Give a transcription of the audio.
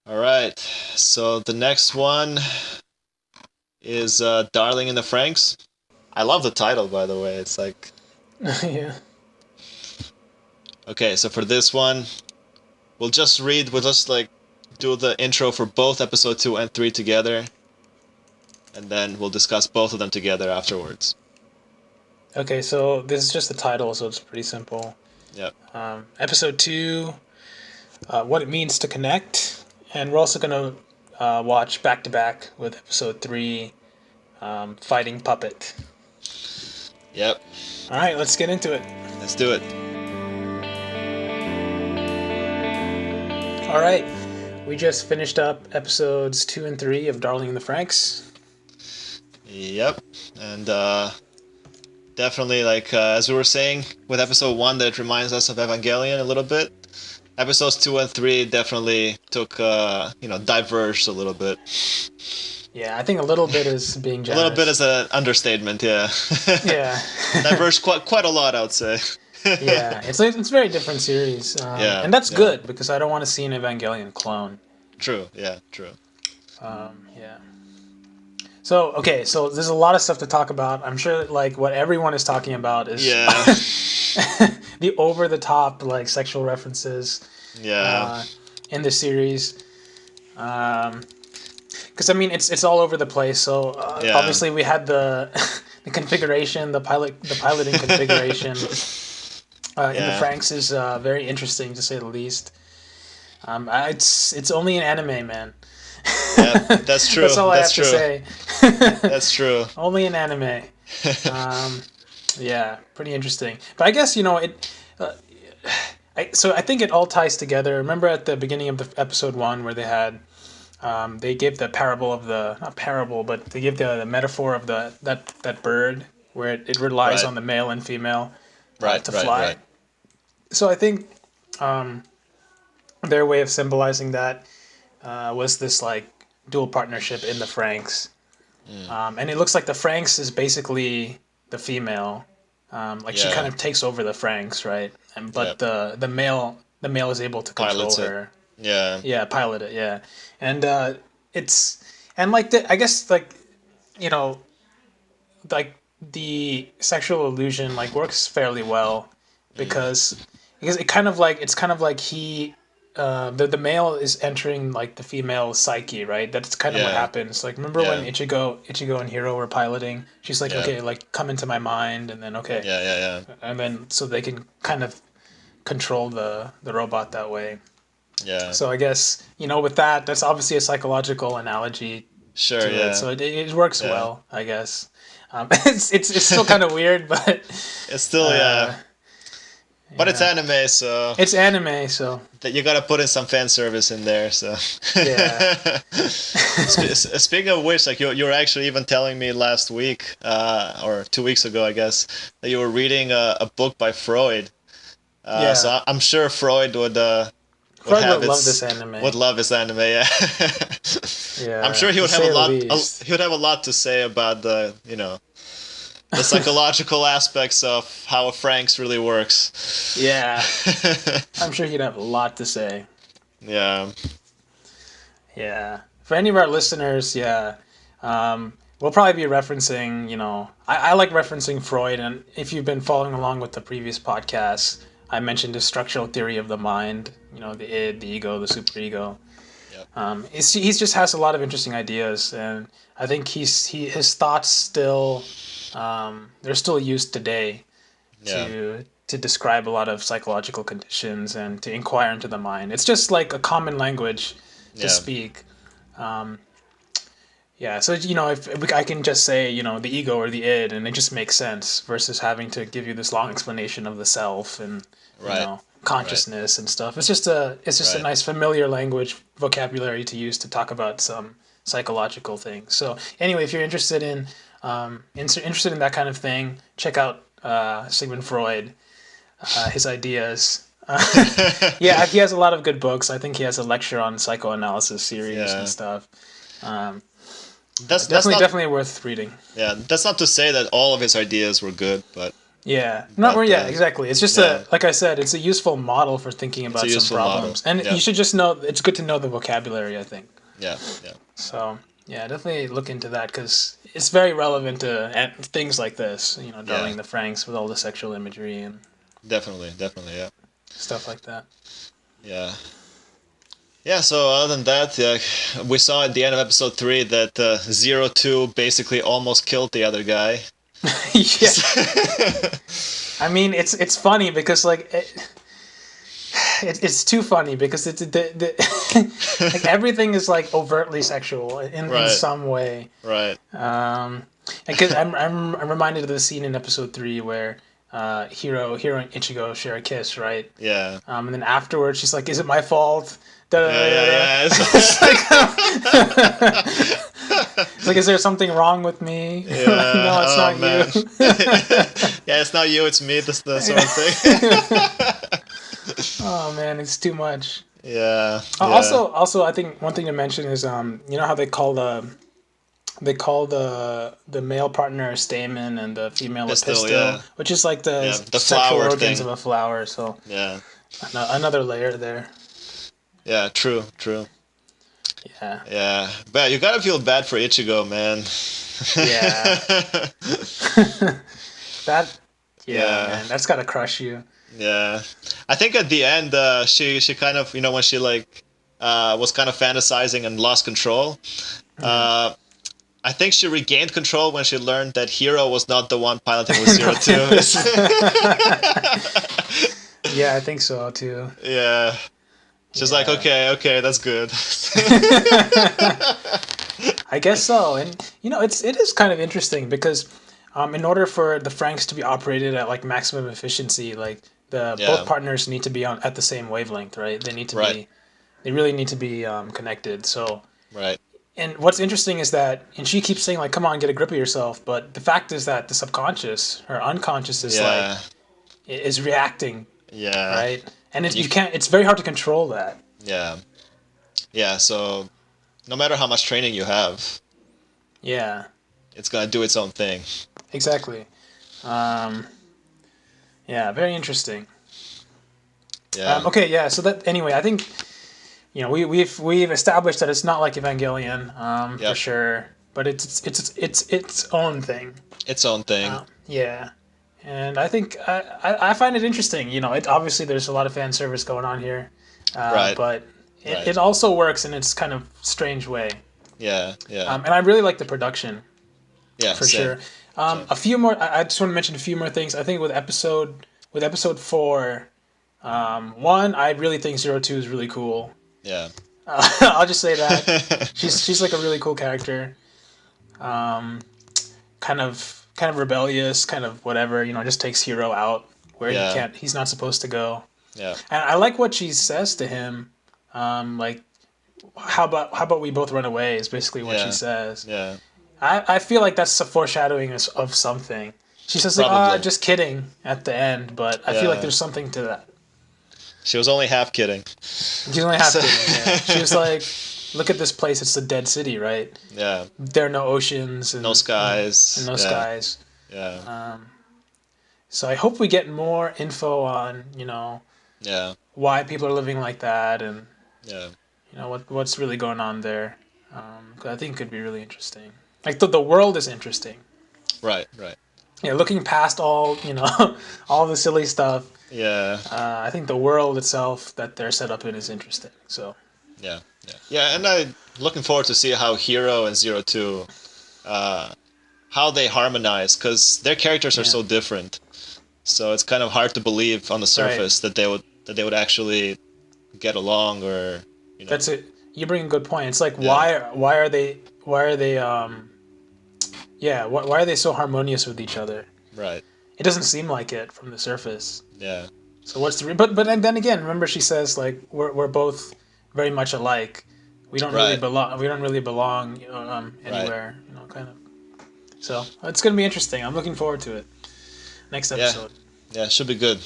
All right. So the next one is Darling in the Franxx. I love the title, by the way. It's like, Yeah. okay, so for this one, we'll just like do the intro for both episode 2 and 3 together, and then we'll discuss both of them together afterwards. Okay, so this is just the title, so it's pretty simple. Yep. Episode 2, what it means to connect. And we're also going to watch back to back with episode 3, Fighting Puppet. Yep. All right, let's get into it. Let's do it. All right, we just finished up episodes 2 and 3 of Darling in the Franxx. Yep. And definitely, like as we were saying with episode 1, that it reminds us of Evangelion a little bit. Episodes 2 and 3 definitely took, diverged a little bit. Yeah, I think a little bit is being generous. A little bit is an understatement, yeah. Yeah. Diverged quite a lot, I would say. Yeah, it's a very different series. Yeah, and that's yeah. good because I don't want to see an Evangelion clone. True, yeah, true. Yeah. So, okay, so there's a lot of stuff to talk about. I'm sure like what everyone is talking about is Yeah, the over the top like sexual references yeah, in the series. Because I mean it's all over the place. So Yeah. obviously we had the the configuration, the piloting configuration in the Yeah. Franxx is very interesting to say the least. It's only an anime, man. yeah, that's true. That's all I That's have true. to say. That's true. Only an anime. Yeah, pretty interesting. But I guess it. So I think it all ties together. Remember at the beginning of the episode 1 where they had, they gave the parable of the not parable, but they give the metaphor of that bird where it relies Right. on the male and female Right, to right, fly. right. So I think their way of symbolizing that was this like dual partnership in the Franxx. And it looks like the Franxx is basically the female. Like she Yeah. kind of takes over the Franxx, right? But Yep. the male is able to control Pilots it. her. Yeah. Yeah, pilot it. Yeah, and it's and like I guess like you know like the sexual illusion like works fairly well because it's kind of like he the male is entering like the female psyche, right? That's kind of what Yeah. happens. Like remember when Yeah. Ichigo and Hiro were piloting? She's like, Yeah. okay, like come into my mind, and then okay, Yeah, yeah, yeah. and then so they can kind of control the robot that way. Yeah. So I guess with that's obviously a psychological analogy Sure, to yeah. it, so it works Yeah. well, I guess. It's still kind of weird, but It's still, yeah. But it's yeah. anime, so It's anime, so that you gotta put in some fan service in there, so. yeah. Speaking of which, like you were actually even telling me last week, or 2 weeks ago, I guess, that you were reading a book by Freud. Yeah. So I'm sure Freud would Freud have would love its this anime. would love his anime. Yeah. Yeah, I'm sure he to would have say a the lot. least. He would have a lot to say about the psychological aspects of how a Franxx really works. Yeah, I'm sure he'd have a lot to say. Yeah. Yeah, for any of our listeners, yeah, we'll probably be referencing. I like referencing Freud, and if you've been following along with the previous podcasts, I mentioned the structural theory of the mind. The id, the ego, the superego. Yep. He's just has a lot of interesting ideas, and I think his thoughts still they're still used today Yeah. to describe a lot of psychological conditions and to inquire into the mind. It's just like a common language to Yeah. speak. Yeah, so if I can just say the ego or the id, and it just makes sense versus having to give you this long explanation of the self and Right. consciousness and stuff. It's just a Right. nice familiar language vocabulary to use to talk about some psychological things. So anyway, if you're interested in interested in that kind of thing, check out Sigmund Freud, his ideas. Yeah, he has a lot of good books. I think he has a lecture on psychoanalysis series Yeah. and stuff. That's not Definitely worth reading. yeah. That's not to say that all of his ideas were good, but Yeah. Not But where. Yeah. Exactly. It's just yeah, like I said, it's a useful model for thinking it's a about some useful model. problems, and Yeah, you should just know. It's good to know the vocabulary, I think. yeah, yeah, So yeah, definitely look into that because it's very relevant to things like this. You know, yeah. drawing the Franxx with all the sexual imagery and Definitely, definitely, yeah, stuff like that. yeah. Yeah, so other than that, yeah, we saw at the end of episode 3 that 02 basically almost killed the other guy. Yeah. I mean, it's funny because like it's too funny because it's like everything is like overtly sexual in Right, some way. right. Because I'm reminded of the scene in episode 3 where Hiro and Ichigo share a kiss, right? Yeah. And then afterwards she's like, "Is it my fault?" Da, da, Yeah, da, da, da. yeah, It's like, it's like, is there something wrong with me? yeah. Like, no, it's Oh not man. you. Yeah, it's not you, it's me. That's the sort of thing. Oh man, it's too much. Yeah, yeah. Also, I think one thing to mention is you know how they call the male partner a stamen and the female a Pistol, pistil, yeah, which is like the yeah. The sexual flower organs thing. of a flower. So Yeah, another layer there. yeah. True, true. Yeah, Yeah, but you gotta feel bad for Ichigo, man. yeah. That, yeah, Yeah, man, that's gotta crush you. yeah. I think at the end, she kind of, when she like was kind of fantasizing and lost control. Mm. Uh, I think she regained control when she learned that Hero was not the one piloting with 02. Yeah, I think so too. Yeah. She's like, Yeah. okay, okay, that's good. I guess so, and it is kind of interesting because, in order for the Franks to be operated at like maximum efficiency, like the both Yeah, partners need to be on at the same wavelength, right? right, They really need to be connected. So, right. and what's interesting is that, and she keeps saying like, "Come on, get a grip of yourself," but the fact is that the subconscious, her unconscious, is like Yeah, is reacting, yeah, right? And you, you can't. It's very hard to control that. yeah, yeah. So no matter how much training you have, Yeah, it's gonna do its own thing. exactly. Um, yeah, very interesting. Yeah, Okay, yeah. So that anyway, I think we've established that it's not like Evangelion, for yep, sure, but it's own thing. its own thing. Yeah, and I think I find it interesting. It obviously there's a lot of fan service going on here, Right, but right. it also works in its kind of strange way. Yeah, yeah, And I really like the production yeah. for Same, sure. same. A few more. I just want to mention a few more things. I think with episode 4, one, I really think 02 is really cool. Yeah. I'll just say that she's like a really cool character. Um, kind of rebellious, kind of whatever. Just takes Hero out where Yeah, he's not supposed to go. yeah, And I like what she says to him. Like, how about we both run away is basically what she yeah, says. yeah. I feel like that's a foreshadowing of something. She says like, Probably. just kidding at the end, but I feel like Yeah. there's something to that. She was only half kidding. She's only half kidding. Yeah. She was like, look at this place. It's a dead city, right? Yeah. There are no oceans and No skies. and no Yeah. skies. Yeah. So I hope we get more info on Yeah. why people are living like that and Yeah. what's really going on there. 'Cause I think it could be really interesting. Like the world is interesting. Right. Right. Yeah, looking past all all the silly stuff. Yeah. I think the world itself that they're set up in is interesting. So Yeah. Yeah. Yeah. And I looking forward to see how Hero and 02, how they harmonize, because their characters are yeah, so different. So it's kind of hard to believe on the right. surface that they would actually get along, or That's it. You bring a good point. It's like Yeah. why are they yeah, why are they so harmonious with each other? Right. It doesn't seem like it from the surface. Yeah. So what's but then again, remember she says like we're both very much alike. We don't really Right. belong. We don't really belong Right. anywhere. Kind of. So it's gonna be interesting. I'm looking forward to it. Next Yeah. episode. Yeah. Should be good.